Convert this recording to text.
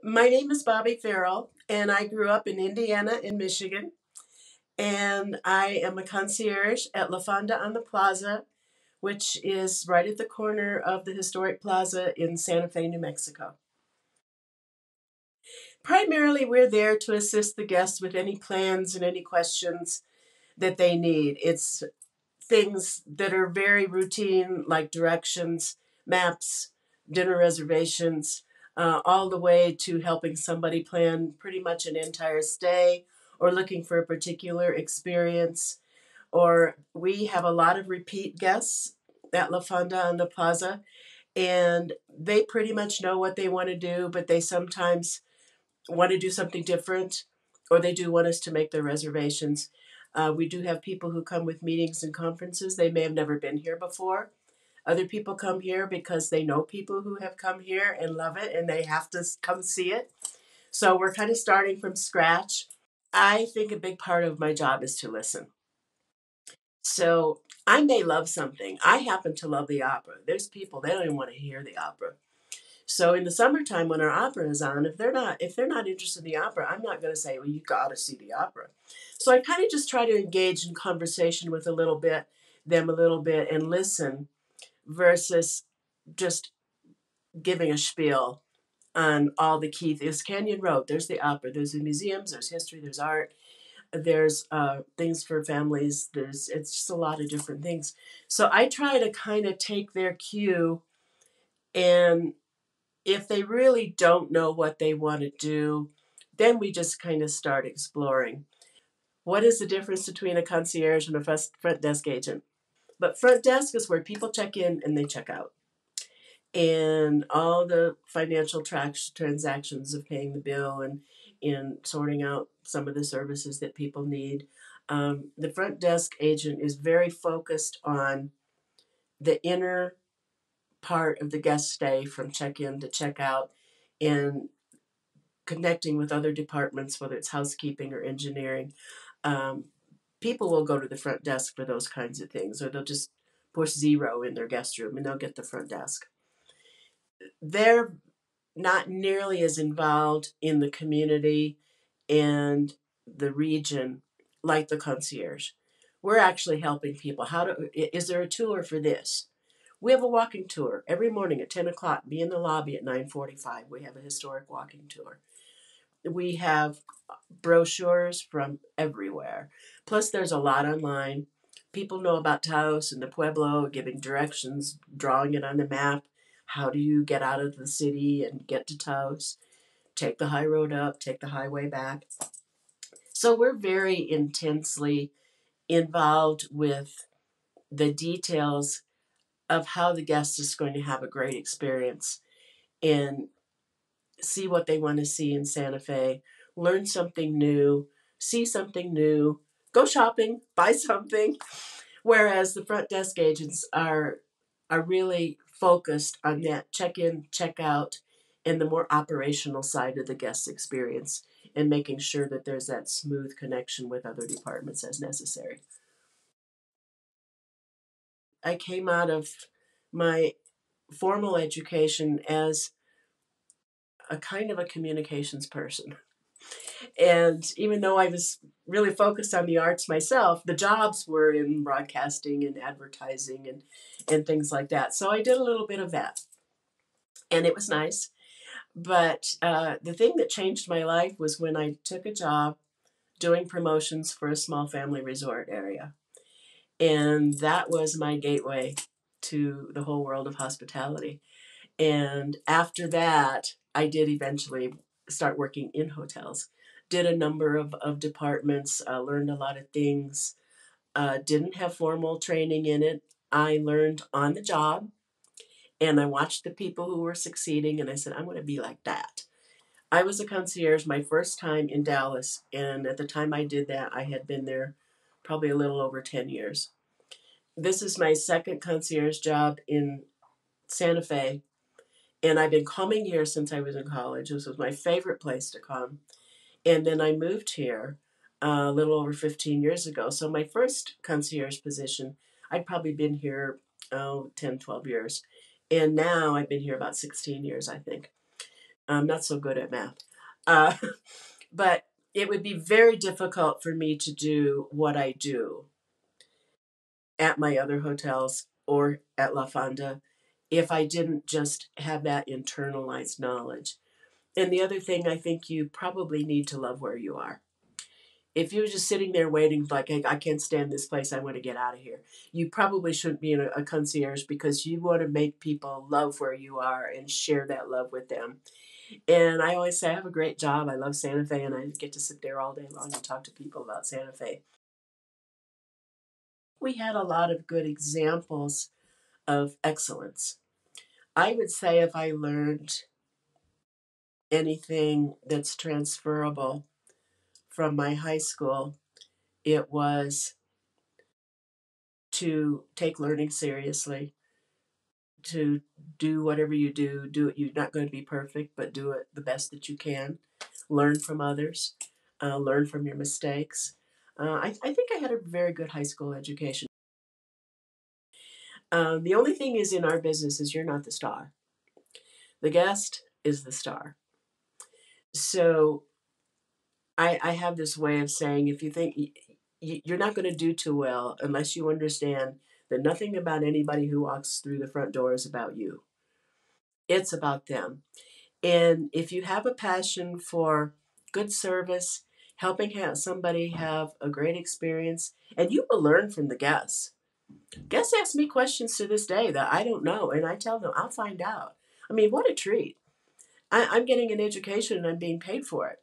My name is Bobby Farrell, and I grew up in Indiana and Michigan. And I am a concierge at La Fonda on the Plaza, which is right at the corner of the historic plaza in Santa Fe, New Mexico. Primarily, we're there to assist the guests with any plans and any questions that they need. It's things that are very routine, like directions, maps, dinner reservations, all the way to helping somebody plan pretty much an entire stay or looking for a particular experience. Or we have a lot of repeat guests at La Fonda on the Plaza, and they pretty much know what they want to do, but they sometimes want to do something different, or they do want us to make their reservations. We do have people who come with meetings and conferences. They may have never been here before. Other people come here because they know people who have come here and love it and they have to come see it. So we're kind of starting from scratch. I think a big part of my job is to listen. So I may love something. I happen to love the opera. There's people, they don't even want to hear the opera. So in the summertime when our opera is on, if they're not interested in the opera, I'm not going to say, well, you got to see the opera. So I kind of just try to engage in conversation with them a little bit, and listen versus just giving a spiel on all the key things. Canyon Road, there's the opera, there's the museums, there's history, there's art, there's things for families. It's just a lot of different things. So I try to kind of take their cue, and if they really don't know what they want to do, then we just kind of start exploring. What is the difference between a concierge and a front desk agent? But front desk is where people check in and they check out. And all the financial transactions of paying the bill and in sorting out some of the services that people need. The front desk agent is very focused on the inner part of the guest stay from check in to check out, and connecting with other departments, whether it's housekeeping or engineering. Um, People will go to the front desk for those kinds of things, or they'll just push zero in their guest room and they'll get the front desk. They're not nearly as involved in the community and the region like the concierge. We're actually helping people. Is there a tour for this? We have a walking tour every morning at 10 o'clock. Be in the lobby at 9:45. We have a historic walking tour. We have brochures from everywhere. Plus, there's a lot online. People know about Taos and the Pueblo, giving directions, drawing it on the map. How do you get out of the city and get to Taos? Take the high road up, take the highway back. So we're very intensely involved with the details of how the guest is going to have a great experience and see what they want to see in Santa Fe, learn something new, see something new, go shopping, buy something. Whereas the front desk agents are really focused on that check in, check out, and the more operational side of the guest experience, and making sure that there's that smooth connection with other departments as necessary. I came out of my formal education as a kind of a communications person. And even though I was really focused on the arts myself, the jobs were in broadcasting and advertising and things like that. So I did a little bit of that, and it was nice. But the thing that changed my life was when I took a job doing promotions for a small family resort area. And that was my gateway to the whole world of hospitality. And after that, I did eventually start working in hotels. Did a number of departments, learned a lot of things, didn't have formal training in it. I learned on the job, and I watched the people who were succeeding, and I said, I'm going to be like that. I was a concierge my first time in Dallas, and at the time I did that, I had been there probably a little over 10 years. This is my second concierge job in Santa Fe, and I've been coming here since I was in college. This was my favorite place to come. And then I moved here a little over 15 years ago. So my first concierge position, I'd probably been here 10, 12 years. And now I've been here about 16 years, I think. I'm not so good at math. Uh, but it would be very difficult for me to do what I do at my other hotels or at La Fonda if I didn't just have that internalized knowledge. And the other thing, I think you probably need to love where you are. If you're just sitting there waiting, like, hey, I can't stand this place, I want to get out of here, you probably shouldn't be in a concierge, because you want to make people love where you are and share that love with them. And I always say, I have a great job. I love Santa Fe, and I get to sit there all day long and talk to people about Santa Fe. We had a lot of good examples of excellence. I would say if I learned anything that's transferable from my high school, it was to take learning seriously, to do whatever you do it. You're not going to be perfect, but do it the best that you can. Learn from others, learn from your mistakes. I think I had a very good high school education. The only thing is, in our business, is you're not the star. The guest is the star. So I have this way of saying, if you think you're not going to do too well unless you understand that nothing about anybody who walks through the front door is about you. It's about them. And if you have a passion for good service, helping somebody have a great experience, and you will learn from the guests. Guests ask me questions to this day that I don't know, and I tell them I'll find out. I mean, what a treat. I'm getting an education and I'm being paid for it.